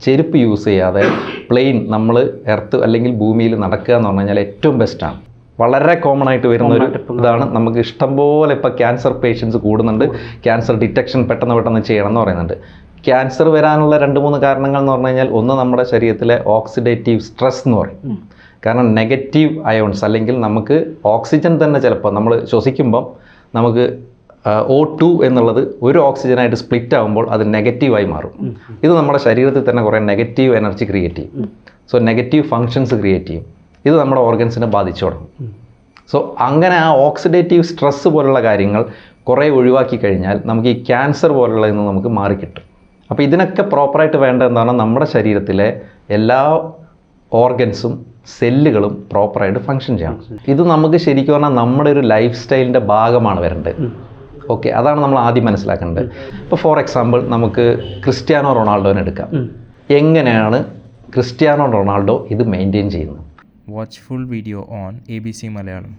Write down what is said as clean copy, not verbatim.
ചെരുപ്പ് യൂസ് ചെയ്യാതെ പ്ലെയിൻ നമ്മൾ എർത്ത് അല്ലെങ്കിൽ ഭൂമിയിൽ നടക്കുക എന്ന് പറഞ്ഞു കഴിഞ്ഞാൽ ഏറ്റവും ബെസ്റ്റാണ്. വളരെ കോമൺ ആയിട്ട് വരുന്ന ഒരു ഇതാണ്. നമുക്ക് ഇഷ്ടംപോലെ ഇപ്പോൾ ക്യാൻസർ പേഷ്യൻസ് കൂടുന്നുണ്ട്. ക്യാൻസർ ഡിറ്റക്ഷൻ പെട്ടെന്ന് ചെയ്യണം എന്ന് പറയുന്നുണ്ട്. ക്യാൻസർ വരാനുള്ള 2-3 കാരണങ്ങൾ എന്ന് പറഞ്ഞു കഴിഞ്ഞാൽ ഒന്ന് നമ്മുടെ ശരീരത്തിലെ ഓക്സിഡേറ്റീവ് സ്ട്രെസ് എന്ന് പറയും. കാരണം നെഗറ്റീവ് അയോൺസ് അല്ലെങ്കിൽ നമുക്ക് ഓക്സിജൻ തന്നെ ചിലപ്പോൾ നമ്മൾ ശ്വസിക്കുമ്പം നമുക്ക് O2 എന്നുള്ളത് ഒരു ഓക്സിജനായിട്ട് സ്പ്ലിറ്റ് ആകുമ്പോൾ അത് നെഗറ്റീവായി മാറും. ഇത് നമ്മുടെ ശരീരത്തിൽ തന്നെ കുറേ നെഗറ്റീവ് എനർജി ക്രിയേറ്റ് ചെയ്യും. സോ നെഗറ്റീവ് ഫങ്ഷൻസ് ക്രിയേറ്റ് ചെയ്യും. ഇത് നമ്മുടെ ഓർഗൻസിനെ ബാധിച്ചു തുടങ്ങും. സോ അങ്ങനെ ആ ഓക്സിഡേറ്റീവ് സ്ട്രെസ് പോലുള്ള കാര്യങ്ങൾ കുറേ ഒഴിവാക്കി കഴിഞ്ഞാൽ നമുക്ക് ഈ ക്യാൻസർ പോലുള്ളതിൽ നിന്ന് നമുക്ക് മാറിക്കിട്ടും. അപ്പോൾ ഇതിനൊക്കെ പ്രോപ്പറായിട്ട് വേണ്ട എന്താണ്, നമ്മുടെ ശരീരത്തിലെ എല്ലാ ഓർഗൻസും സെല്ലുകളും പ്രോപ്പറായിട്ട് ഫങ്ഷൻ ചെയ്യണം. ഇത് നമുക്ക് ശരിക്കും പറഞ്ഞാൽ നമ്മുടെ ഒരു ലൈഫ് സ്റ്റൈലിൻ്റെ ഭാഗമാണ് വരേണ്ടത്. ഓക്കെ, അതാണ് നമ്മൾ ആദ്യം മനസ്സിലാക്കേണ്ടത്. ഇപ്പോൾ ഫോർ എക്സാമ്പിൾ നമുക്ക് ക്രിസ്ത്യാനോ റൊണാൾഡോനെ എടുക്കാം. എങ്ങനെയാണ് ക്രിസ്ത്യാനോ റൊണാൾഡോ ഇത് മെയിൻറ്റെയിൻ ചെയ്യുന്നത്? Watch full video on ABC Malayalam.